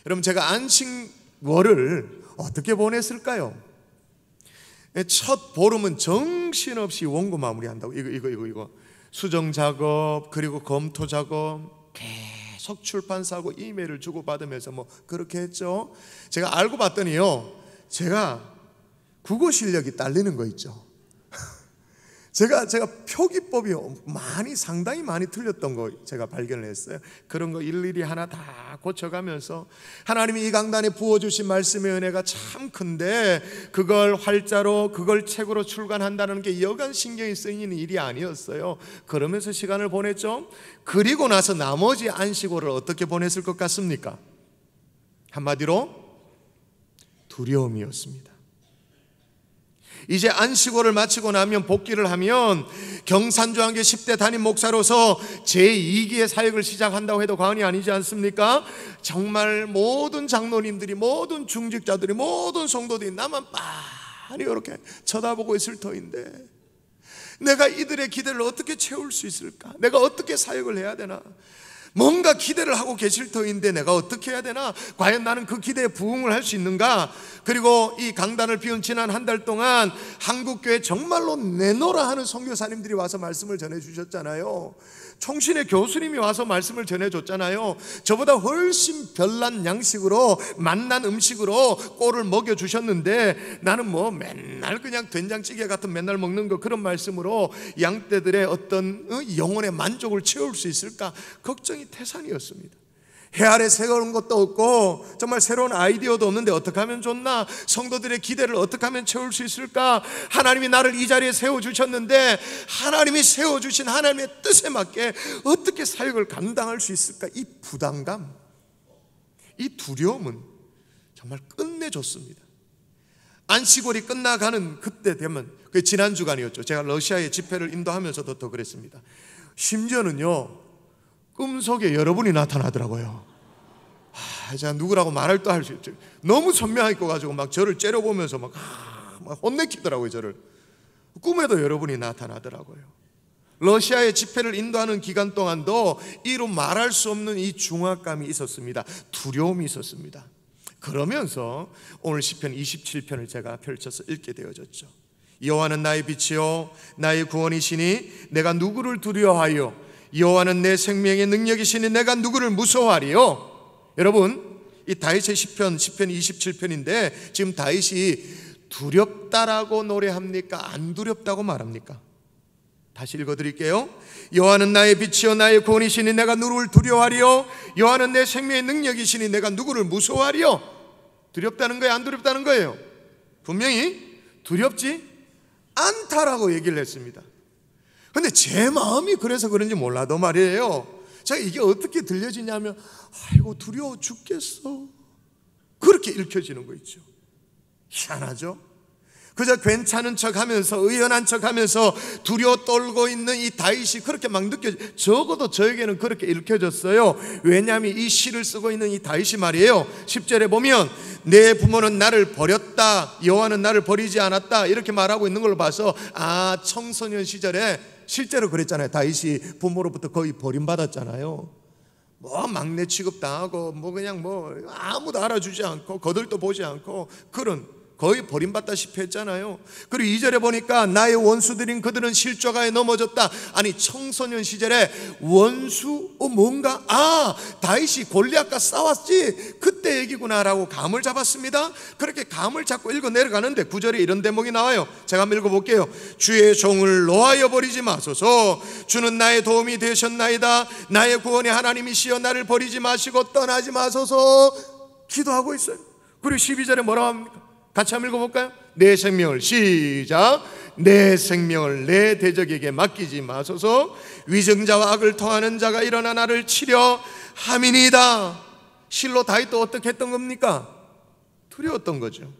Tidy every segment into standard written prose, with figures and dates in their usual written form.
여러분, 제가 안식월을 어떻게 보냈을까요? 첫 보름은 정신없이 원고 마무리한다고 이거 수정 작업, 그리고 검토 작업, 계속 출판사하고 이메일을 주고받으면서 뭐 그렇게 했죠. 제가 알고 봤더니요, 제가 국어 실력이 딸리는 거 있죠. 제가 표기법이 상당히 많이 틀렸던 거 제가 발견을 했어요. 그런 거 일일이 하나 다 고쳐가면서, 하나님이 이 강단에 부어주신 말씀의 은혜가 참 큰데 그걸 활자로, 그걸 책으로 출간한다는 게 여간 신경이 쓰이는 일이 아니었어요. 그러면서 시간을 보냈죠. 그리고 나서 나머지 안식월을 어떻게 보냈을 것 같습니까? 한마디로 두려움이었습니다. 이제 안식월을 마치고 나면 복귀를 하면 경산주한교 10대 담임 목사로서 제2기의 사역을 시작한다고 해도 과언이 아니지 않습니까? 정말 모든 장로님들이, 모든 중직자들이, 모든 성도들이 나만 빤히 이렇게 쳐다보고 있을 터인데, 내가 이들의 기대를 어떻게 채울 수 있을까? 내가 어떻게 사역을 해야 되나? 뭔가 기대를 하고 계실 터인데 내가 어떻게 해야 되나? 과연 나는 그 기대에 부응을 할 수 있는가? 그리고 이 강단을 비운 지난 한 달 동안 한국교회 정말로 내노라 하는 선교사님들이 와서 말씀을 전해주셨잖아요. 총신의 교수님이 와서 말씀을 전해줬잖아요. 저보다 훨씬 별난 양식으로, 맛난 음식으로 꼴을 먹여주셨는데 나는 뭐 맨날 그냥 된장찌개 같은 맨날 먹는 거, 그런 말씀으로 양떼들의 어떤 영혼의 만족을 채울 수 있을까 걱정이 태산이었습니다. 해 아래 새로운 것도 없고 정말 새로운 아이디어도 없는데 어떻게 하면 좋나? 성도들의 기대를 어떻게 하면 채울 수 있을까? 하나님이 나를 이 자리에 세워주셨는데 하나님이 세워주신 하나님의 뜻에 맞게 어떻게 사역을 감당할 수 있을까? 이 부담감, 이 두려움은 정말 끝내줬습니다. 안식월이 끝나가는 그때 되면, 그게 지난 주간이었죠. 제가 러시아에 집회를 인도하면서도 더 그랬습니다. 심지어는요, 꿈속에 여러분이 나타나더라고요. 제가 누구라고 말할 또 할 수 있죠. 너무 선명하게 가지고 막 저를 째려보면서 막 혼내키더라고요. 저를. 꿈에도 여러분이 나타나더라고요. 러시아의 집회를 인도하는 기간 동안도 이루 말할 수 없는 이 중압감이 있었습니다. 두려움이 있었습니다. 그러면서 오늘 시편 27편을 제가 펼쳐서 읽게 되어졌죠. 여호와는 나의 빛이요 나의 구원이시니 내가 누구를 두려워하여, 여호와는 내 생명의 능력이시니 내가 누구를 무서워하리요. 여러분, 이 다윗의 시편 27편인데 지금 다윗이 두렵다라고 노래합니까? 안 두렵다고 말합니까? 다시 읽어드릴게요. 여호와는 나의 빛이요 나의 구원이시니 내가 누구를 두려워하리요. 여호와는 내 생명의 능력이시니 내가 누구를 무서워하리요. 두렵다는 거예요? 안 두렵다는 거예요? 분명히 두렵지 않다라고 얘기를 했습니다. 근데 제 마음이 그래서 그런지 몰라도 말이에요, 제가 이게 어떻게 들려지냐면, 아이고 두려워 죽겠어, 그렇게 읽혀지는 거 있죠. 희한하죠? 그저 괜찮은 척하면서, 의연한 척하면서 두려워 떨고 있는 이 다윗이 그렇게 막 적어도 저에게는 그렇게 읽혀졌어요. 왜냐하면 이 시를 쓰고 있는 이 다윗이 말이에요, 10절에 보면 내 부모는 나를 버렸다, 여호와는 나를 버리지 않았다, 이렇게 말하고 있는 걸로 봐서, 청소년 시절에 실제로 그랬잖아요. 다윗이 부모로부터 거의 버림받았잖아요. 뭐 막내 취급당하고 뭐 그냥 뭐 아무도 알아주지 않고 거들떠 보지 않고 그런, 거의 버림받다시피 했잖아요. 그리고 2절에 보니까 나의 원수들인 그들은 실족하에 넘어졌다. 아니 청소년 시절에 원수, 뭔가 다윗이 골리앗과 싸웠지, 그때 얘기구나라고 감을 잡았습니다. 그렇게 감을 잡고 읽어 내려가는데 9절에 이런 대목이 나와요. 제가 한번 읽어볼게요. 주의 종을 놓아여 버리지 마소서. 주는 나의 도움이 되셨나이다. 나의 구원의 하나님이시여 나를 버리지 마시고 떠나지 마소서. 기도하고 있어요. 그리고 12절에 뭐라고 합니까? 같이 한번 읽어볼까요? 내 생명을, 시작, 내 생명을 내 대적에게 맡기지 마소서. 위증자와 악을 통하는 자가 일어나 나를 치려 함이니이다. 실로 다윗도 어떻게 했던 겁니까? 두려웠던 거죠.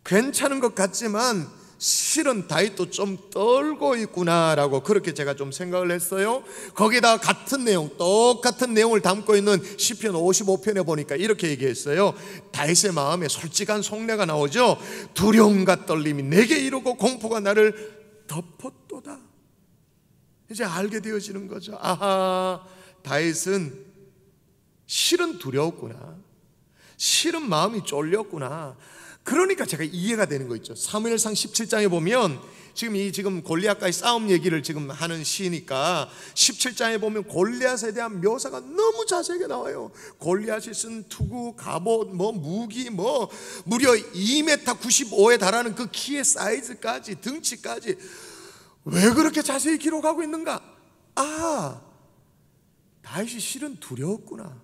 괜찮은 것 같지만 실은 다윗도 좀 떨고 있구나라고 그렇게 제가 좀 생각을 했어요. 거기다 같은 내용, 똑같은 내용을 담고 있는 시편 55편에 보니까 이렇게 얘기했어요. 다윗의 마음에 솔직한 속내가 나오죠. 두려움과 떨림이 내게 이르고 공포가 나를 덮었도다. 이제 알게 되어지는 거죠. 다윗은 실은 두려웠구나. 실은 마음이 쫄렸구나. 그러니까 제가 이해가 되는 거 있죠. 사무엘상 17장에 보면 지금 골리앗과의 싸움 얘기를 지금 하는 시니까 17장에 보면 골리앗에 대한 묘사가 너무 자세하게 나와요. 골리앗이 쓴 투구, 갑옷, 무기, 무려 2m 95에 달하는 그 키의 사이즈까지, 등치까지 왜 그렇게 자세히 기록하고 있는가? 다윗이 실은 두려웠구나.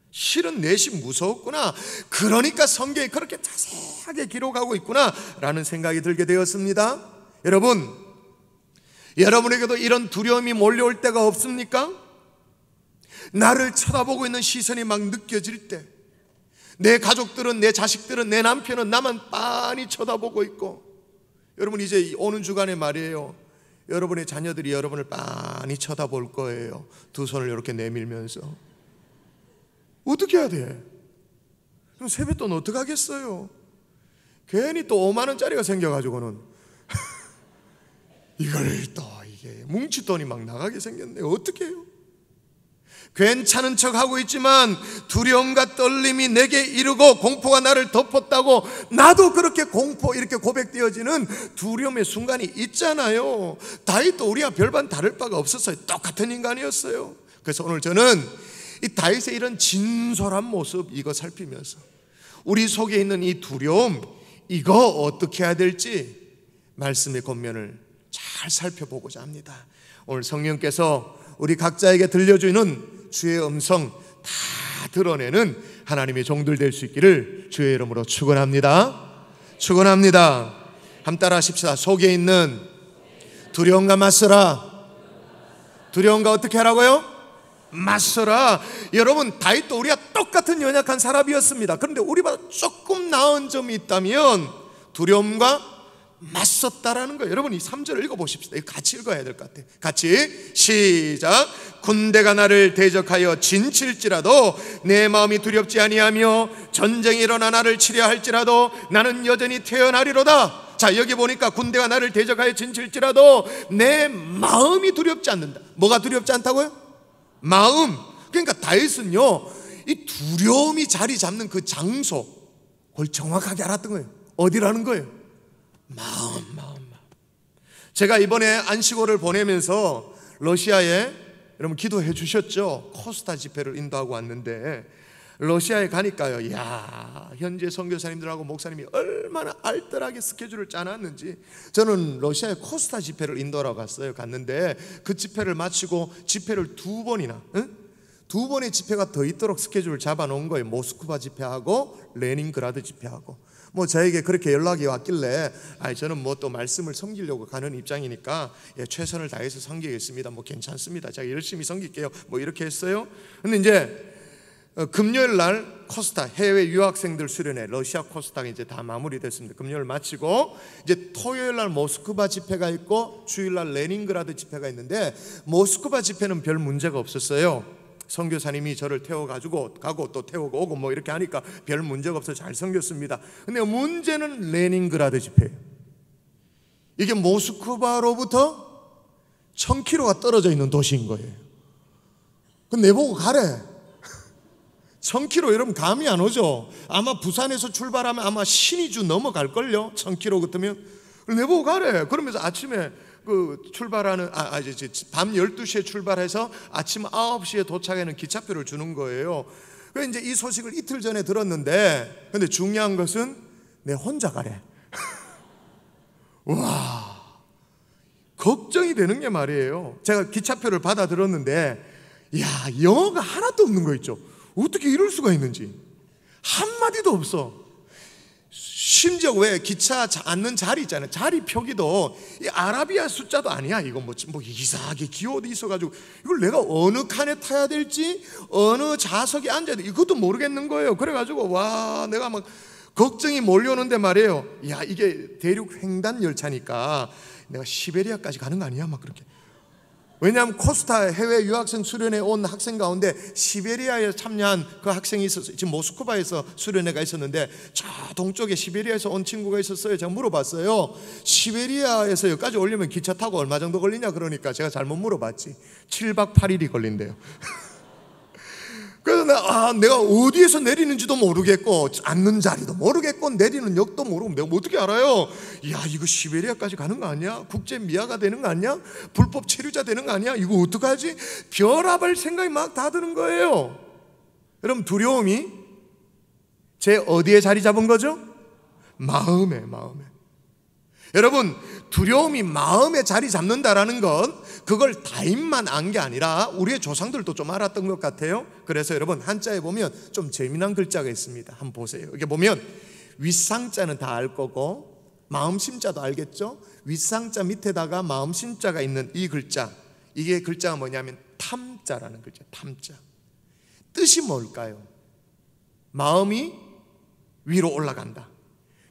실은 내심 무서웠구나. 그러니까 성경에 그렇게 자세하게 기록하고 있구나 라는 생각이 들게 되었습니다. 여러분에게도 이런 두려움이 몰려올 때가 없습니까? 나를 쳐다보고 있는 시선이 막 느껴질 때, 내 가족들은, 내 자식들은, 내 남편은 나만 빤히 쳐다보고 있고, 여러분 이제 오는 주간에 말이에요, 여러분의 자녀들이 여러분을 빤히 쳐다볼 거예요. 두 손을 이렇게 내밀면서. 어떻게 해야 돼? 그럼 세뱃돈 어떻게 하겠어요? 괜히 또 5만 원짜리가 생겨가지고는 이걸 또 이게 뭉칫돈이 막 나가게 생겼네. 어떻게 해요? 괜찮은 척하고 있지만 두려움과 떨림이 내게 이르고 공포가 나를 덮었다고, 나도 그렇게 공포 이렇게 고백되어지는 두려움의 순간이 있잖아요. 다윗도 우리와 별반 다를 바가 없었어요. 똑같은 인간이었어요. 그래서 오늘 저는 이 다윗의 이런 진솔한 모습, 이거 살피면서 우리 속에 있는 이 두려움, 이거 어떻게 해야 될지 말씀의 권면을 잘 살펴보고자 합니다. 오늘 성령께서 우리 각자에게 들려주는 주의 음성 다 드러내는 하나님의 종들 될 수 있기를 주의 이름으로 축원합니다. 축원합니다. 함 따라 하십시다. 속에 있는 두려움과 맞서라. 두려움과 어떻게 하라고요? 맞서라. 여러분, 다윗도 우리와 똑같은 연약한 사람이었습니다. 그런데 우리보다 조금 나은 점이 있다면 두려움과 맞섰다라는 거예요. 여러분 이 3절을 읽어보십시다. 이거 같이 읽어야 될 것 같아요. 같이 시작. 군대가 나를 대적하여 진칠지라도 내 마음이 두렵지 아니하며 전쟁이 일어나 나를 치려 할지라도 나는 여전히 태어나리로다. 자, 여기 보니까 군대가 나를 대적하여 진칠지라도 내 마음이 두렵지 않는다. 뭐가 두렵지 않다고요? 마음. 그러니까 다윗은요, 이 두려움이 자리 잡는 그 장소, 그걸 정확하게 알았던 거예요. 어디라는 거예요? 마음. 제가 이번에 안식월을 보내면서 러시아에, 여러분 기도해 주셨죠? 코스타 집회를 인도하고 왔는데 러시아에 가니까요, 현재 선교사님들하고 목사님이 얼마나 알뜰하게 스케줄을 짜놨는지. 저는 러시아에 코스타 집회를 인도하러 갔는데 그 집회를 마치고 집회를 두 번의 집회가 더 있도록 스케줄을 잡아놓은 거예요. 모스크바 집회하고 레닌그라드 집회하고. 저에게 그렇게 연락이 왔길래 저는 또 말씀을 섬기려고 가는 입장이니까 최선을 다해서 섬기겠습니다. 괜찮습니다. 제가 열심히 섬길게요. 이렇게 했어요. 근데 이제 금요일 날 코스타 해외 유학생들 수련회, 러시아 코스타가 이제 다 마무리됐습니다. 금요일 마치고 이제 토요일 날 모스크바 집회가 있고 주일 날 레닌그라드 집회가 있는데, 모스크바 집회는 별 문제가 없었어요. 선교사님이 저를 태워가지고 가고 또 태우고 오고 이렇게 하니까 별 문제가 없어서 잘 섬겼습니다. 근데 문제는 레닌그라드 집회예요. 이게 모스크바로부터 1000km가 떨어져 있는 도시인 거예요. 근데 내보고 가래. 1000km 여러분 감이 안 오죠? 아마 부산에서 출발하면 아마 신의주 넘어갈걸요? 1000km 같으면. 내보고 가래. 그러면서 아침에 출발하는 밤 12시에 출발해서 아침 9시에 도착하는 기차표를 주는 거예요. 그래서 이제 이 소식을 이틀 전에 들었는데, 근데 중요한 것은 내 혼자 가래. 와, 걱정이 되는 게 말이에요. 제가 기차표를 받아 들었는데 영어가 하나도 없는 거 있죠. 어떻게 이럴 수가 있는지 한마디도 없어. 심지어 왜 기차 앉는 자리 있잖아요. 자리 표기도 이 아라비아 숫자도 아니야. 이거 이상하게 기호도 있어가지고 이걸 내가 어느 칸에 타야 될지, 어느 좌석에 앉아야 돼, 이것도 모르겠는 거예요. 그래가지고 내가 막 걱정이 몰려오는데 말이에요. 이게 대륙 횡단 열차니까 내가 시베리아까지 가는 거 아니야? 그렇게. 왜냐하면 코스타 해외 유학생 수련회 온 학생 가운데 시베리아에 참여한 그 학생이 있었어요. 지금 모스크바에서 수련회가 있었는데 저 동쪽에 시베리아에서 온 친구가 있었어요. 제가 물어봤어요. 시베리아에서 여기까지 오려면 기차 타고 얼마 정도 걸리냐? 그러니까 제가 잘못 물어봤지. 7박 8일이 걸린대요. 그래서 내가 어디에서 내리는지도 모르겠고 앉는 자리도 모르겠고 내리는 역도 모르고 내가 어떻게 알아요? 야, 이거 시베리아까지 가는 거 아니야? 국제 미아가 되는 거 아니야? 불법 체류자 되는 거 아니야? 이거 어떡하지? 별의별 생각이 막 다 드는 거예요. 여러분, 두려움이 제 어디에 자리 잡은 거죠? 마음에. 여러분, 두려움이 마음에 자리 잡는다라는 건 그걸 다인만 안 게 아니라 우리의 조상들도 좀 알았던 것 같아요. 그래서 여러분, 한자에 보면 좀 재미난 글자가 있습니다. 한번 보세요. 이게 보면 윗상자는 다 알 거고 마음심자도 알겠죠? 윗상자 밑에다가 마음심자가 있는 이 글자, 이게 글자가 뭐냐면 탐자라는 글자. 탐자. 뜻이 뭘까요? 마음이 위로 올라간다,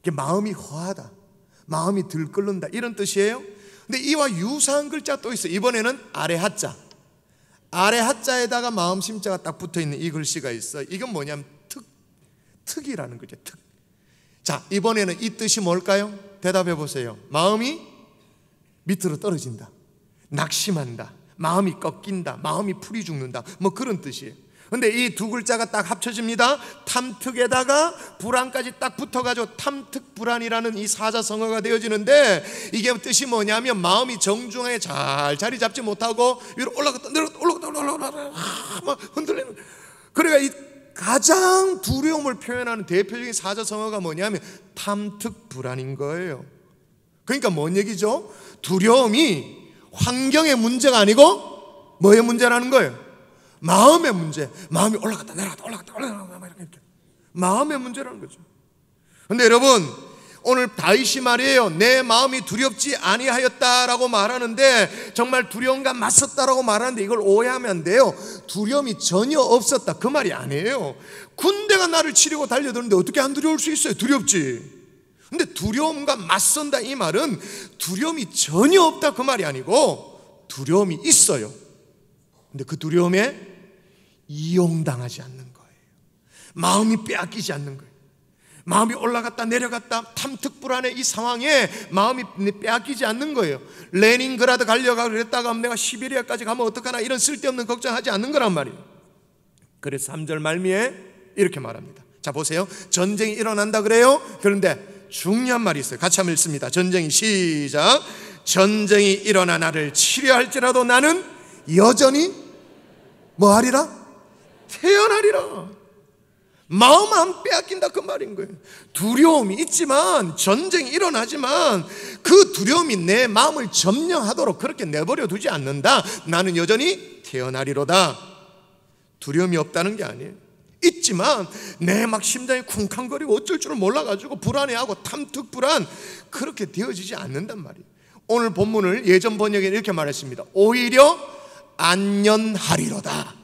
이게 마음이 허하다, 마음이 들끓는다, 이런 뜻이에요. 근데 이와 유사한 글자 또 있어요. 이번에는 아래 하자. 아래 하자에다가 마음 심자가 딱 붙어있는 이 글씨가 있어요. 이건 뭐냐면 특이라는 거죠. 특. 자, 이번에는 이 뜻이 뭘까요? 대답해 보세요. 마음이 밑으로 떨어진다, 낙심한다, 마음이 꺾인다, 마음이 풀이 죽는다, 뭐 그런 뜻이에요. 근데 이 두 글자가 딱 합쳐집니다. 탐특에다가 불안까지 딱 붙어가지고 탐특불안이라는 이 사자성어가 되어지는데, 이게 뜻이 뭐냐면 마음이 정중하게 잘 자리 잡지 못하고 위로 올라갔다 내려갔다 막 흔들리는. 그러니까 이 가장 두려움을 표현하는 대표적인 사자성어가 뭐냐면 탐특불안인 거예요. 그러니까 뭔 얘기죠? 두려움이 환경의 문제가 아니고 뭐의 문제라는 거예요? 마음의 문제. 마음이 올라갔다 내려갔다 이렇게 마음의 문제라는 거죠. 근데 여러분, 오늘 다윗이 말이에요, 내 마음이 두렵지 아니하였다라고 말하는데, 정말 두려움과 맞섰다라고 말하는데 이걸 오해하면 안 돼요. 두려움이 전혀 없었다, 그 말이 아니에요. 군대가 나를 치려고 달려드는데 어떻게 안 두려울 수 있어요? 두렵지. 근데 두려움과 맞선다, 이 말은 두려움이 전혀 없다 그 말이 아니고 두려움이 있어요. 근데 그 두려움에 이용당하지 않는 거예요. 마음이 빼앗기지 않는 거예요. 마음이 올라갔다 내려갔다 탐특불안의 이 상황에 마음이 빼앗기지 않는 거예요. 레닌그라드 가려고 그랬다가 내가 시베리아까지 가면 어떡하나, 이런 쓸데없는 걱정하지 않는 거란 말이에요. 그래서 3절 말미에 이렇게 말합니다. 자, 보세요. 전쟁이 일어난다 그래요. 그런데 중요한 말이 있어요. 같이 한번 읽습니다. 전쟁이 시작. 전쟁이 일어나 나를 치려할지라도 나는 여전히 뭐 하리라? 태어나리라. 마음 안 빼앗긴다 그 말인 거예요. 두려움이 있지만, 전쟁이 일어나지만 그 두려움이 내 마음을 점령하도록 그렇게 내버려 두지 않는다. 나는 여전히 태어나리로다. 두려움이 없다는 게 아니에요. 있지만 내 막 심장이 쿵쾅거리고 어쩔 줄을 몰라가지고 불안해하고 탐특불안, 그렇게 되어지지 않는단 말이에요. 오늘 본문을 예전 번역에 이렇게 말했습니다. 오히려 안연하리로다.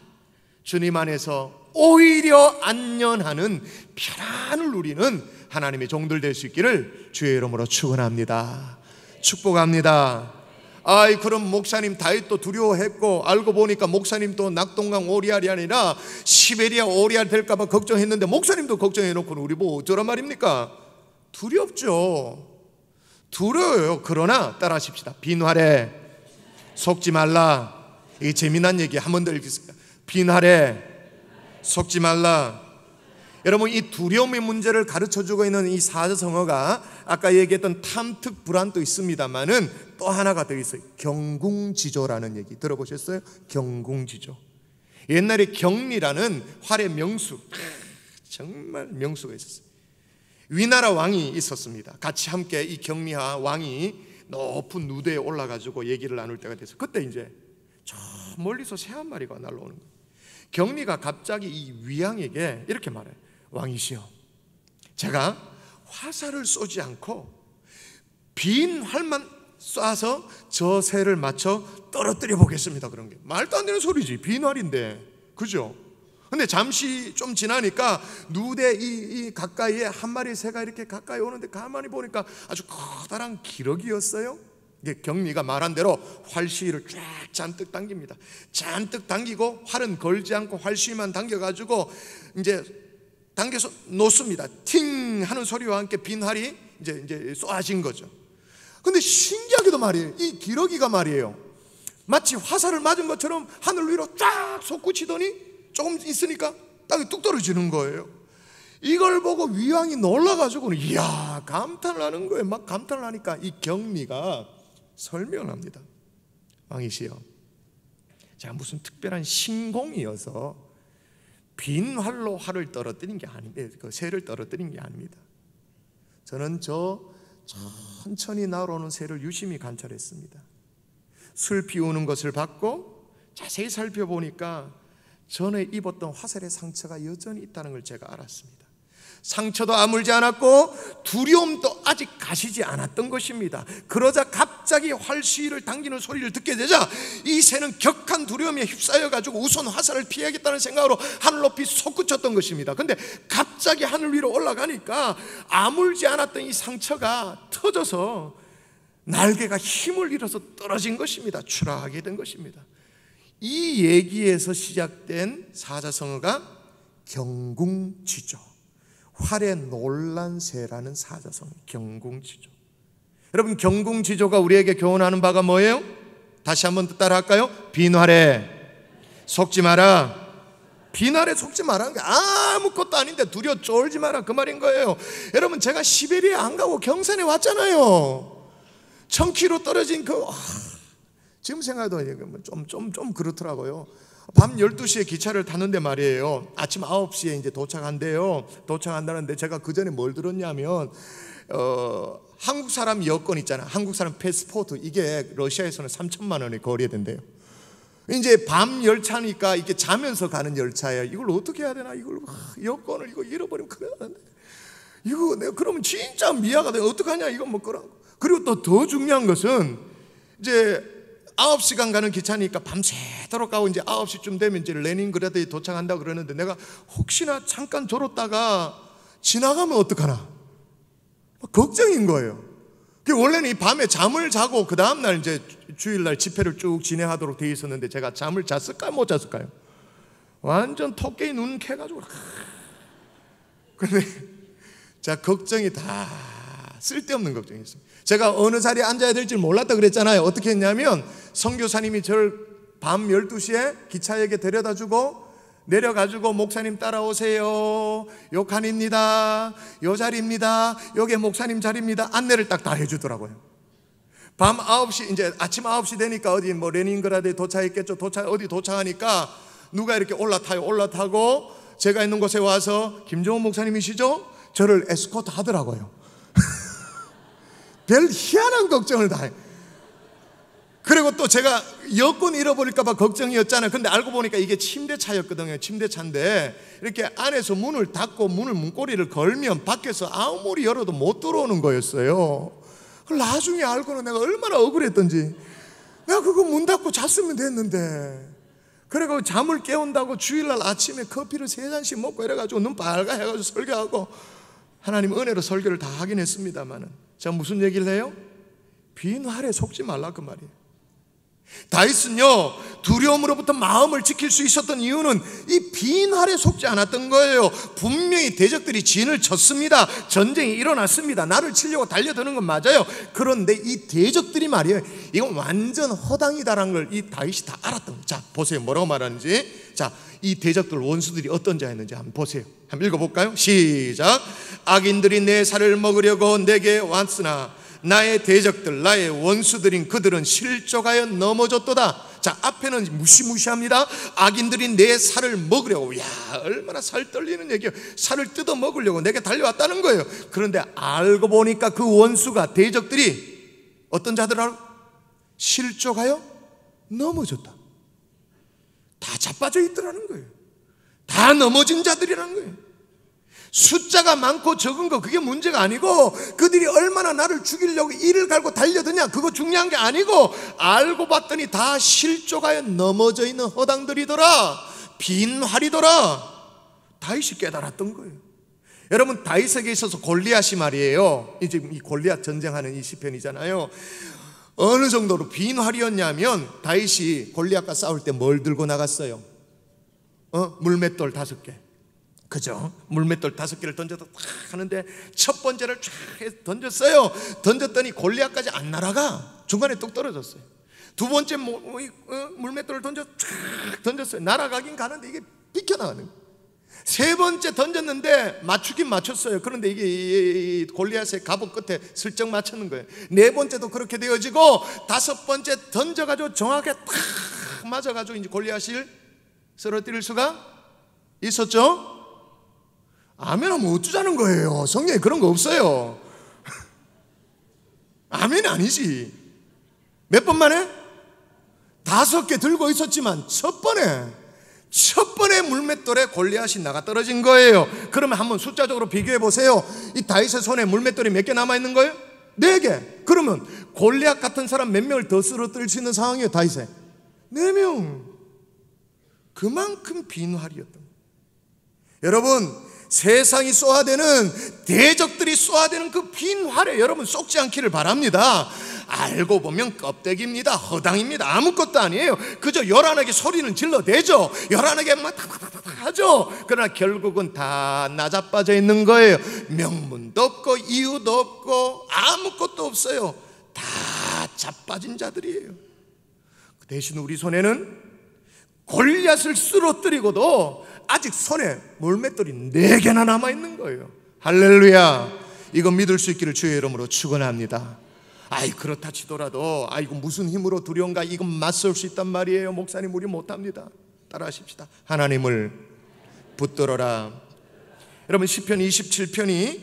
주님 안에서 오히려 안연하는 편안을 누리는 하나님의 종들 될 수 있기를 주의 이름으로 축원합니다. 축복합니다. 아이, 그럼 목사님 다윗도 두려워했고, 알고 보니까 목사님도 낙동강 오리알이 아니라 시베리아 오리알 될까봐 걱정했는데 목사님도 걱정해놓고 우리 뭐 어쩌란 말입니까? 두렵죠. 두려워요. 그러나 따라하십시다. 빈활에 속지 말라. 이게 재미난 얘기 한 번 더 읽겠습니다. 빈활에 속지 말라. 여러분, 이 두려움의 문제를 가르쳐주고 있는 이 사자성어가 아까 얘기했던 탐특불안도 있습니다만은 또 하나가 더 있어요. 경궁지조라는 얘기 들어보셨어요? 경궁지조. 옛날에 경리라는 활의 명수, 정말 명수가 있었어요. 위나라 왕이 있었습니다. 같이 함께 이 경리와 왕이 높은 누대에 올라가지고 얘기를 나눌 때가 됐어요. 그때 이제 저 멀리서 새 한 마리가 날아오는 거예요. 경리가 갑자기 이 위왕에게 이렇게 말해요. 왕이시여, 제가 화살을 쏘지 않고 빈 활만 쏴서 저 새를 맞춰 떨어뜨려 보겠습니다. 그런 게 말도 안 되는 소리지. 빈 활인데, 그죠? 근데 잠시 좀 지나니까 누대 이 가까이에 한 마리 새가 이렇게 가까이 오는데 가만히 보니까 아주 커다란 기러기였어요. 이게 경리가 말한 대로 활시위를 쫙 잔뜩 당깁니다. 잔뜩 당기고 활은 걸지 않고 활시위만 당겨가지고 이제 당겨서 놓습니다. 팅 하는 소리와 함께 빈 활이 이제 쏘아진 거죠. 근데 신기하게도 말이에요, 이 기러기가 말이에요, 마치 화살을 맞은 것처럼 하늘 위로 쫙 솟구치더니 조금 있으니까 땅에 뚝 떨어지는 거예요. 이걸 보고 위왕이 놀라가지고는 이야 감탄을 하는 거예요. 막 감탄을 하니까 이 경리가 설명을 합니다. 왕이시여, 제가 무슨 특별한 신공이어서 빈 활로 활을 떨어뜨린 게 아닙니다. 그 새를 떨어뜨린 게 아닙니다. 저는 천천히 날아오는 새를 유심히 관찰했습니다. 술 피우는 것을 봤고 자세히 살펴보니까 전에 입었던 화살의 상처가 여전히 있다는 걸 제가 알았습니다. 상처도 아물지 않았고 두려움도 아직 가시지 않았던 것입니다. 그러자 갑자기 활시위를 당기는 소리를 듣게 되자 이 새는 격한 두려움에 휩싸여가지고 우선 화살을 피하겠다는 생각으로 하늘 높이 솟구쳤던 것입니다. 근데 갑자기 하늘 위로 올라가니까 아물지 않았던 이 상처가 터져서 날개가 힘을 잃어서 떨어진 것입니다. 추락하게 된 것입니다. 이 얘기에서 시작된 사자성어가 경궁지조, 활의 놀란새라는 사자성어, 경궁지조. 여러분, 경궁지조가 우리에게 교훈하는 바가 뭐예요? 다시 한번 따라할까요? 빈활에 속지 마라. 빈활에 속지 마라는 게 아무것도 아닌데 두려워 쫄지 마라, 그 말인 거예요. 여러분, 제가 시베리아 안 가고 경산에 왔잖아요. 1000km 떨어진 지금 생각해도 좀 그렇더라고요. 밤 12시에 기차를 탔는데 말이에요, 아침 9시에 이제 도착한대요. 도착한다는데 제가 그 전에 뭘 들었냐면 한국 사람 여권 있잖아, 한국 사람 패스포트, 이게 러시아에서는 3,000만 원에 거래야 된대요. 이제 밤 열차니까 이게 자면서 가는 열차예요. 이걸 어떻게 해야 되나, 이걸 여권을 이거 잃어버리면 큰일 나는데, 이거 내가 그러면 진짜 미아가 돼. 어떡하냐, 이거 뭐 그런. 그리고 또 더 중요한 것은 이제 9시간 가는 기차니까 밤새도록 가고 이제 9시쯤 되면 이제 레닌그라드에 도착한다고 그러는데, 내가 혹시나 잠깐 졸았다가 지나가면 어떡하나 걱정인 거예요. 원래는 이 밤에 잠을 자고 그 다음날 이제 주일날 집회를 쭉 진행하도록 되어 있었는데, 제가 잠을 잤을까요, 못 잤을까요? 완전 토끼 눈 캐가지고. 근데 자, 걱정이 다 쓸데없는 걱정이었습니다. 제가 어느 자리에 앉아야 될지 몰랐다 그랬잖아요. 어떻게 했냐면 선교사님이 저를 밤 12시에 기차역에 데려다주고 내려가지고, 목사님 따라오세요, 요 칸입니다, 요 자리입니다, 요게 목사님 자리입니다, 안내를 딱 다 해주더라고요. 밤 9시, 이제 아침 9시 되니까 어디 뭐 레닌그라드에 도착했겠죠. 어디 도착하니까 누가 이렇게 올라타고 제가 있는 곳에 와서 김종훈 목사님이시죠? 저를 에스코트 하더라고요. 별 희한한 걱정을 다 해요. 그리고 또 제가 여권 잃어버릴까 봐 걱정이었잖아요. 근데 알고 보니까 이게 침대차였거든요. 침대차인데 이렇게 안에서 문을 닫고 문고리를 걸면 밖에서 아무리 열어도 못 들어오는 거였어요. 나중에 알고는 내가 얼마나 억울했던지. 내가 그거 문 닫고 잤으면 됐는데. 그리고 잠을 깨운다고 주일날 아침에 커피를 3잔씩 먹고 이래가지고 눈 빨가 해가지고 설교하고, 하나님 은혜로 설교를 다 하긴 했습니다만은, 제가 무슨 얘기를 해요? 빈 활에 속지 말라, 그 말이에요. 다윗은요, 두려움으로부터 마음을 지킬 수 있었던 이유는 이 빈 활에 속지 않았던 거예요. 분명히 대적들이 진을 쳤습니다. 전쟁이 일어났습니다. 나를 치려고 달려드는 건 맞아요. 그런데 이 대적들이 말이에요, 이건 완전 허당이다라는 걸 이 다윗이 다 알았던 거예요. 자, 보세요, 뭐라고 말하는지. 자, 이 대적들 원수들이 어떤 자였는지 한번 보세요. 한번 읽어볼까요? 시작. 악인들이 내 살을 먹으려고 내게 왔으나 나의 대적들, 나의 원수들인 그들은 실족하여 넘어졌도다. 자, 앞에는 무시무시합니다. 악인들이 내 살을 먹으려고. 야, 얼마나 살 떨리는 얘기예요. 살을 뜯어 먹으려고 내게 달려왔다는 거예요. 그런데 알고 보니까 그 원수가, 대적들이 어떤 자들하고 실족하여 넘어졌다. 다 자빠져 있더라는 거예요. 다 넘어진 자들이라는 거예요. 숫자가 많고 적은 거 그게 문제가 아니고, 그들이 얼마나 나를 죽이려고 이를 갈고 달려드냐, 그거 중요한 게 아니고, 알고 봤더니 다 실족하여 넘어져 있는 허당들이더라. 빈 활이더라. 다윗이 깨달았던 거예요. 여러분, 다윗에게 있어서 골리앗이 말이에요, 이제 이 골리앗 전쟁하는 이 시편이잖아요. 어느 정도로 빈 활이었냐면, 다윗이 골리앗과 싸울 때 뭘 들고 나갔어요? 물맷돌 5개. 그죠? 물맷돌 5개를 던져서 탁 하는데, 첫 번째를 쫙 던졌어요. 던졌더니 골리앗까지 안 날아가. 중간에 뚝 떨어졌어요. 두 번째 물맷돌을 던졌어요. 날아가긴 가는데 이게 비켜나가는 거예요. 세 번째 던졌는데 맞추긴 맞췄어요. 그런데 이게 골리앗의 갑옷 끝에 슬쩍 맞추는 거예요. 네 번째도 그렇게 되어지고 다섯 번째 던져가지고 정확하게 탁 맞아가지고 이제 골리앗을 쓰러뜨릴 수가 있었죠. 아멘 하면 어쩌자는 거예요. 성경에 그런 거 없어요. 아멘이 아니지. 몇 번 만에? 5개 들고 있었지만 첫 번에 물맷돌에 골리앗이 나가 떨어진 거예요. 그러면 한번 숫자적으로 비교해 보세요. 이 다윗의 손에 물맷돌이 몇 개 남아 있는 거예요? 4개. 그러면 골리앗 같은 사람 몇 명을 더 쓰러뜨릴 수 있는 상황이에요. 다윗에 4명. 그만큼 빈활이었던 거예요. 여러분, 세상이 쏘아대는, 대적들이 쏘아대는 그 빈활에 여러분 쏙지 않기를 바랍니다. 알고 보면 껍데기입니다. 허당입니다. 아무것도 아니에요. 그저 요란하게 소리는 질러대죠. 요란하게 막 탁탁탁탁 하죠. 그러나 결국은 다 나자빠져 있는 거예요. 명분도 없고 이유도 없고 아무것도 없어요. 다 자빠진 자들이에요. 그 대신 우리 손에는 골리앗을 쓰러뜨리고도 아직 손에 물맷돌이 4개나 남아있는 거예요. 할렐루야. 이거 믿을 수 있기를 주의 이름으로 축원합니다. 아이 그렇다 치더라도 이거 무슨 힘으로 두려운가, 이건 맞설 수 있단 말이에요. 목사님 우리 못합니다. 따라하십시다. 하나님을 붙들어라. 여러분 시편 27편이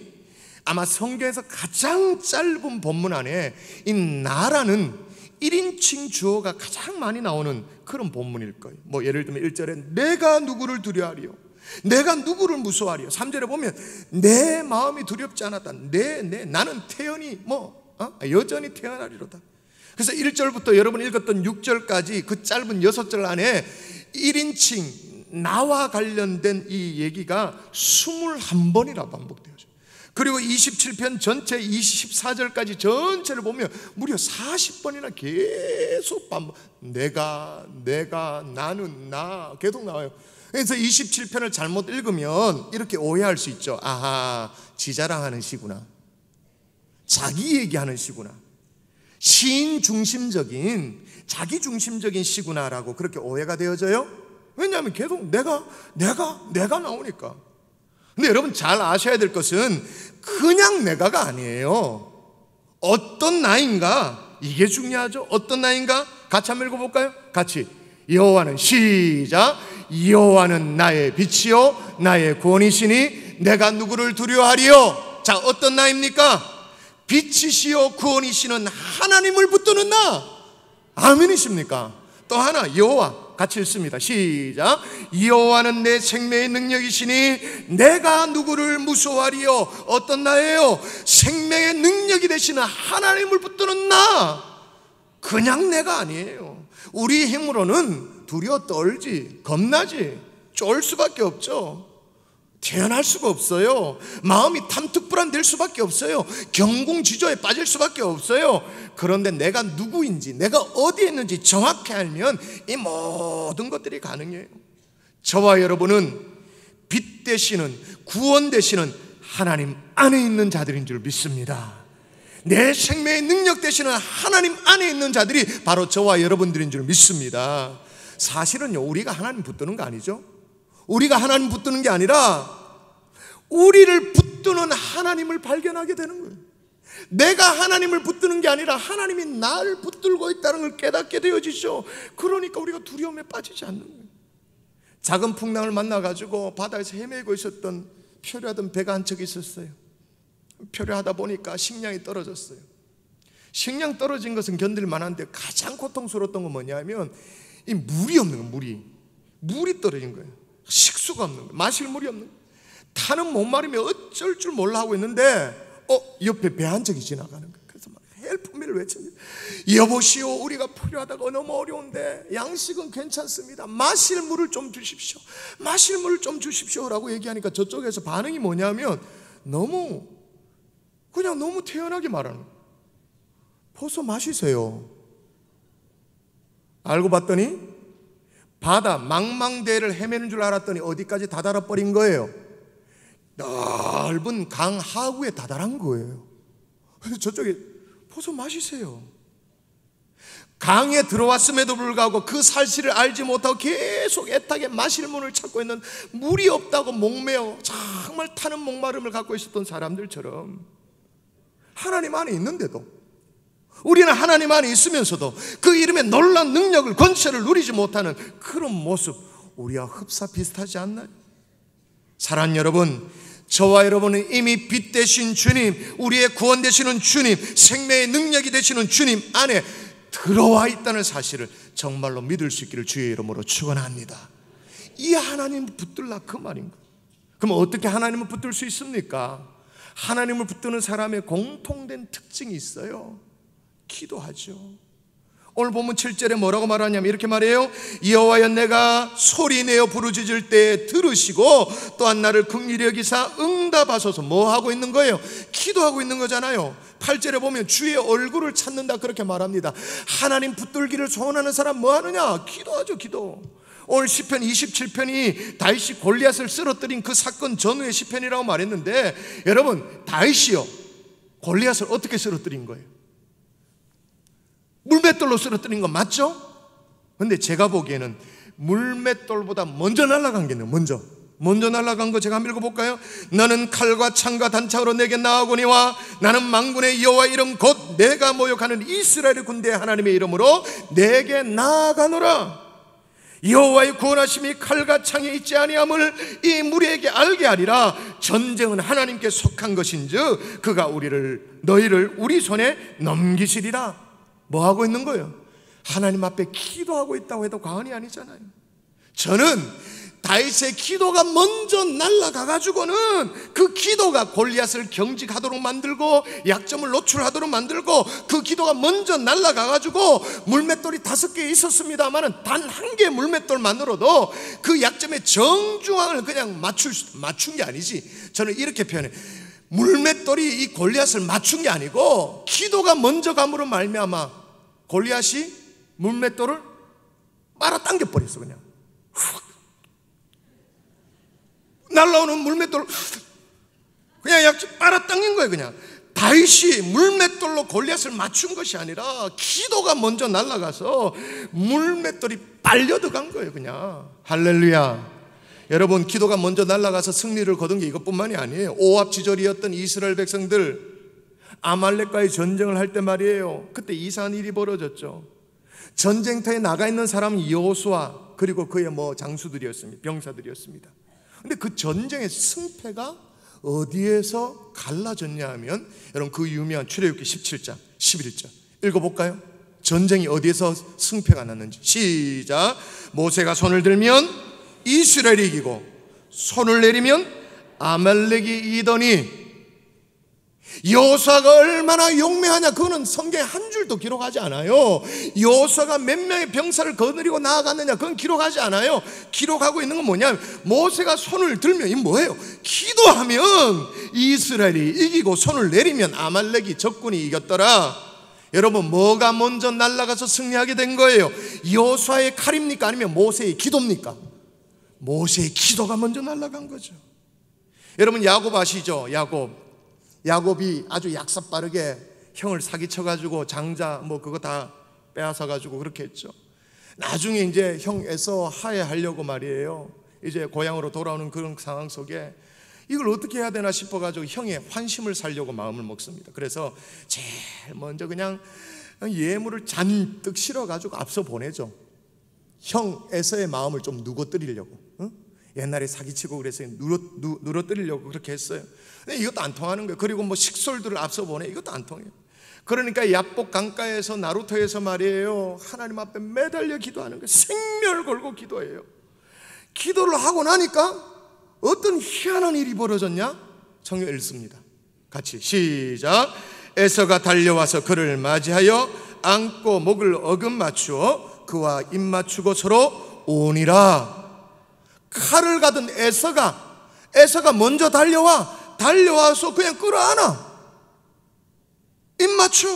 아마 성경에서 가장 짧은 본문 안에 이 나라는 1인칭 주어가 가장 많이 나오는 그런 본문일 거예요. 뭐 예를 들면 1절에 내가 누구를 두려워하리요, 내가 누구를 무서워하리요. 3절에 보면 내 마음이 두렵지 않았다. 나는 태연히 여전히 태어나리로다. 그래서 1절부터 여러분 읽었던 6절까지 그 짧은 6절 안에 1인칭 나와 관련된 이 얘기가 21번이나 반복되어져요. 그리고 27편 전체 24절까지 전체를 보면 무려 40번이나 계속 반복. 내가 나는 나 계속 나와요. 그래서 27편을 잘못 읽으면 이렇게 오해할 수 있죠. 아하, 지자랑하는 시구나, 자기 얘기하는 시구나, 시인 중심적인 자기 중심적인 시구나라고 그렇게 오해가 되어져요. 왜냐하면 계속 내가 나오니까. 근데 여러분 잘 아셔야 될 것은 그냥 내가가 아니에요. 어떤 나인가, 이게 중요하죠. 어떤 나인가? 같이 한번 읽어볼까요? 같이. 여호와는 시작. 여호와는 나의 빛이요 나의 구원이시니 내가 누구를 두려워하리요. 자, 어떤 나입니까? 빛이시요 구원이시는 하나님을 붙드는 나. 아멘이십니까? 또 하나, 여호와. 같이 읽습니다. 시작. 여호와는 내 생명의 능력이시니 내가 누구를 무서워하리요. 어떤 나예요? 생명의 능력이 되시는 하나님을 붙드는 나. 그냥 내가 아니에요. 우리 힘으로는 두려워 떨지, 겁나지, 쫄 수밖에 없죠. 태어날 수가 없어요. 마음이 탐특불안될 수밖에 없어요. 경궁지조에 빠질 수밖에 없어요. 그런데 내가 누구인지, 내가 어디에 있는지 정확히 알면 이 모든 것들이 가능해요. 저와 여러분은 빛 되시는, 구원 되시는 하나님 안에 있는 자들인 줄 믿습니다. 내 생명의 능력 되시는 하나님 안에 있는 자들이 바로 저와 여러분들인 줄 믿습니다. 사실은요, 우리가 하나님 붙드는 거 아니죠? 우리가 하나님 붙드는 게 아니라 우리를 붙드는 하나님을 발견하게 되는 거예요. 내가 하나님을 붙드는 게 아니라 하나님이 나를 붙들고 있다는 걸 깨닫게 되어지죠. 그러니까 우리가 두려움에 빠지지 않는 거예요. 작은 풍랑을 만나가지고 바다에서 헤매고 있었던 표류하던 배가 한 척 있었어요. 표류하다 보니까 식량이 떨어졌어요. 식량 떨어진 것은 견딜 만한데 가장 고통스러웠던 건 뭐냐면 이 물이 없는 거예요. 물이 떨어진 거예요. 식수가 없는 거예요. 마실 물이 없는 거예요. 타는 못 마르면 어쩔 줄 몰라 하고 있는데 옆에 배 한 척이 지나가는 거예요. 그래서 막 헬프미를 외칩니다. 여보시오, 우리가 필요하다가 너무 어려운데 양식은 괜찮습니다. 마실 물을 좀 주십시오. 마실 물을 좀 주십시오라고 얘기하니까 저쪽에서 반응이 뭐냐면 너무 태연하게 말하는 거예요. 벗어 마시세요. 알고 봤더니 바다 망망대해를 헤매는 줄 알았더니 어디까지 다다라 버린 거예요? 넓은 강 하구에 다다란 거예요. 그래서 저쪽에 벗어 마시세요. 강에 들어왔음에도 불구하고 그 사실을 알지 못하고 계속 애타게 마실 문을 찾고 있는, 물이 없다고 목매어 정말 타는 목마름을 갖고 있었던 사람들처럼 하나님 안에 있는데도, 우리는 하나님 안에 있으면서도 그 이름의 놀라운 능력을, 권세를 누리지 못하는 그런 모습, 우리와 흡사 비슷하지 않나요? 사랑하는 여러분, 저와 여러분은 이미 빛 되신 주님, 우리의 구원 되시는 주님, 생명의 능력이 되시는 주님 안에 들어와 있다는 사실을 정말로 믿을 수 있기를 주의 이름으로 축원합니다. 이 하나님을 붙들라 그 말인가? 그럼 어떻게 하나님을 붙들 수 있습니까? 하나님을 붙드는 사람의 공통된 특징이 있어요. 기도하죠. 오늘 본문 7절에 뭐라고 말하냐면 이렇게 말해요. 여호와여, 내가 소리내어 부르짖을 때 들으시고 또한 나를 긍휼히 여기사 응답하소서. 뭐 하고 있는 거예요? 기도하고 있는 거잖아요. 8절에 보면 주의 얼굴을 찾는다 그렇게 말합니다. 하나님 붙들기를 소원하는 사람 뭐 하느냐? 기도하죠. 기도. 오늘 시편 27편이 다윗이 골리앗을 쓰러뜨린 그 사건 전후의 시편이라고 말했는데, 여러분, 다윗이요 골리앗을 어떻게 쓰러뜨린 거예요? 물맷돌로 쓰러뜨린 건 맞죠? 근데 제가 보기에는 물맷돌보다 먼저 날아간 게 있네요. 먼저 날아간 거 제가 한번 읽어볼까요? 너는 칼과 창과 단창으로 내게 나아오거니와 나는 만군의 여호와 이름 곧 내가 모욕하는 이스라엘의 군대 하나님의 이름으로 내게 나아가노라. 여호와의 구원하심이 칼과 창에 있지 아니함을 이 무리에게 알게 하리라. 전쟁은 하나님께 속한 것인즉 그가 너희를 우리 손에 넘기시리라. 뭐 하고 있는 거예요? 하나님 앞에 기도하고 있다고 해도 과언이 아니잖아요. 저는 다윗의 기도가 먼저 날아가가지고는 그 기도가 골리앗을 경직하도록 만들고 약점을 노출하도록 만들고, 그 기도가 먼저 날아가가지고 물맷돌이 5개 있었습니다만 단 한 개의 물맷돌만으로도 그 약점의 정중앙을 그냥 맞춘 게 아니지. 저는 이렇게 표현해요. 물맷돌이 이 골리앗을 맞춘 게 아니고 기도가 먼저 감으로 말미암아 골리앗이 물맷돌을 빨아당겨 버렸어. 그냥 훅. 날라오는 물맷돌을 그냥 약점 빨아당긴 거예요. 그냥 다윗이 물맷돌로 골리앗을 맞춘 것이 아니라 기도가 먼저 날아가서 물맷돌이 빨려 들어간 거예요. 그냥. 할렐루야. 여러분, 기도가 먼저 날아가서 승리를 거둔 게 이것뿐만이 아니에요. 오합지졸이었던 이스라엘 백성들, 아말렉과의 전쟁을 할 때 말이에요, 그때 이상한 일이 벌어졌죠. 전쟁터에 나가 있는 사람은 여호수아 그리고 그의 장수들이었습니다. 병사들이었습니다. 근데 그 전쟁의 승패가 어디에서 갈라졌냐 하면, 여러분, 그 유명한 출애굽기 17장 11절 읽어볼까요? 전쟁이 어디에서 승패가 났는지. 시작. 모세가 손을 들면 이스라엘이 이기고 손을 내리면 아말렉이 이기더니, 여호수아가 얼마나 용맹하냐, 그거는 성경에 한 줄도 기록하지 않아요. 여호수아가 몇 명의 병사를 거느리고 나아갔느냐, 그건 기록하지 않아요. 기록하고 있는 건 뭐냐면, 모세가 손을 들면, 이 뭐예요? 기도하면 이스라엘이 이기고 손을 내리면 아말렉이 적군이 이겼더라. 여러분, 뭐가 먼저 날아가서 승리하게 된 거예요? 여호수아의 칼입니까? 아니면 모세의 기도입니까? 모세의 기도가 먼저 날아간 거죠. 여러분, 야곱 아시죠? 야곱이 아주 약삭빠르게 형을 사기쳐가지고 장자 그거 다 빼앗아가지고 그렇게 했죠. 나중에 이제 형 에서 하해하려고 말이에요, 이제 고향으로 돌아오는 그런 상황 속에 이걸 어떻게 해야 되나 싶어가지고 형의 환심을 살려고 마음을 먹습니다. 그래서 제일 먼저 그냥 예물을 잔뜩 실어가지고 앞서 보내죠. 형 에서의 마음을 좀 누궈뜨리려고. 옛날에 사기치고 그래서 누러뜨리려고 그렇게 했어요. 근데 이것도 안 통하는 거예요. 그리고 식솔들을 앞서 보내, 이것도 안 통해요. 그러니까 야복 강가에서 나루터에서 말이에요, 하나님 앞에 매달려 기도하는 거예요. 생명을 걸고 기도해요. 기도를 하고 나니까 어떤 희한한 일이 벌어졌냐? 성경 읽습니다. 같이 시작. 에서가 달려와서 그를 맞이하여 안고 목을 어금 맞추어 그와 입 맞추고 서로 오니라. 칼을 가든 에서가 먼저 달려와서 그냥 끌어안아, 입 맞춰,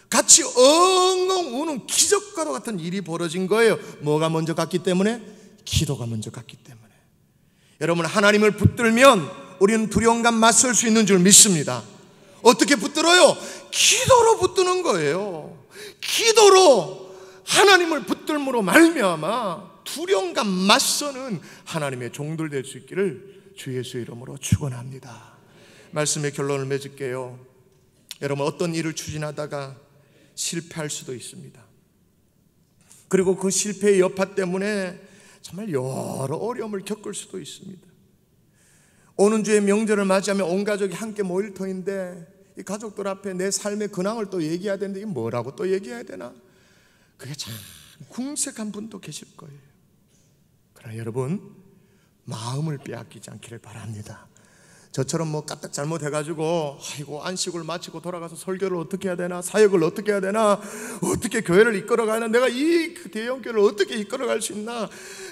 같이 엉엉 우는 기적과도 같은 일이 벌어진 거예요. 뭐가 먼저 갔기 때문에? 기도가 먼저 갔기 때문에. 여러분, 하나님을 붙들면 우리는 두려움과 맞설 수 있는 줄 믿습니다. 어떻게 붙들어요? 기도로 붙드는 거예요. 기도로 하나님을 붙들므로 말미암아 두려움과 맞서는 하나님의 종들 될 수 있기를 주 예수 이름으로 축원합니다. 말씀의 결론을 맺을게요. 여러분, 어떤 일을 추진하다가 실패할 수도 있습니다. 그리고 그 실패의 여파 때문에 정말 여러 어려움을 겪을 수도 있습니다. 오는 주에 명절을 맞이하면 온 가족이 함께 모일 터인데 이 가족들 앞에 내 삶의 근황을 또 얘기해야 되는데 이게 뭐라고 또 얘기해야 되나? 그게 참 궁색한 분도 계실 거예요. 그러나 여러분, 마음을 빼앗기지 않기를 바랍니다. 저처럼 뭐 까딱 잘못해가지고 아이고 안식을 마치고 돌아가서 설교를 어떻게 해야 되나, 사역을 어떻게 해야 되나, 어떻게 교회를 이끌어가야 되나, 내가 이 대형교회를 어떻게 이끌어갈 수 있나,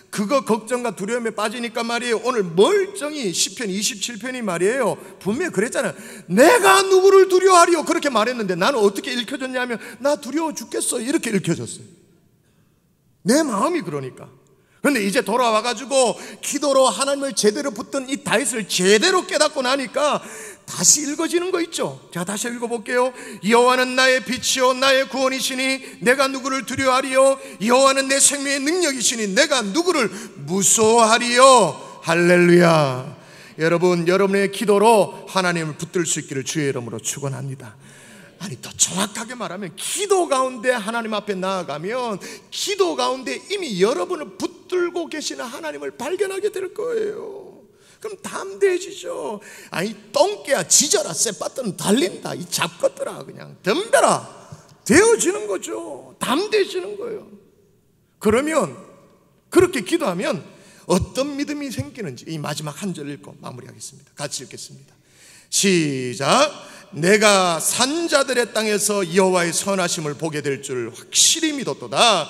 그거 걱정과 두려움에 빠지니까 말이에요, 오늘 멀쩡히 시편 27편이 말이에요, 분명히 그랬잖아요. 내가 누구를 두려워하리요 그렇게 말했는데 나는 어떻게 읽혀졌냐면 나 두려워 죽겠어 이렇게 읽혀졌어요. 내 마음이 그러니까. 그런데 이제 돌아와가지고 기도로 하나님을 제대로 붙든 이 다윗을 제대로 깨닫고 나니까 다시 읽어지는 거 있죠. 제가 다시 읽어볼게요. 여호와는 나의 빛이요 나의 구원이시니 내가 누구를 두려워하리요. 여호와는 내 생명의 능력이시니 내가 누구를 무서워하리요. 할렐루야. 여러분, 여러분의 기도로 하나님을 붙들 수 있기를 주의 이름으로 축원합니다. 아니, 더 정확하게 말하면 기도 가운데 하나님 앞에 나아가면 기도 가운데 이미 여러분을 붙들고 계시는 하나님을 발견하게 될 거예요. 그럼 담대해지죠. 아니, 똥개야 짖어라, 쇠바트는 달린다, 이 잡것들아 그냥 덤벼라 되어지는 거죠. 담대해지는 거예요. 그러면 그렇게 기도하면 어떤 믿음이 생기는지 이 마지막 한 절 읽고 마무리하겠습니다. 같이 읽겠습니다. 시작. 내가 산자들의 땅에서 여호와의 선하심을 보게 될 줄 확실히 믿었도다.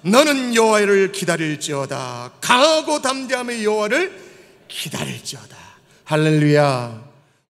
너는 여호와를 기다릴지어다. 강하고 담대함의 여호와를 기다릴지어다. 할렐루야.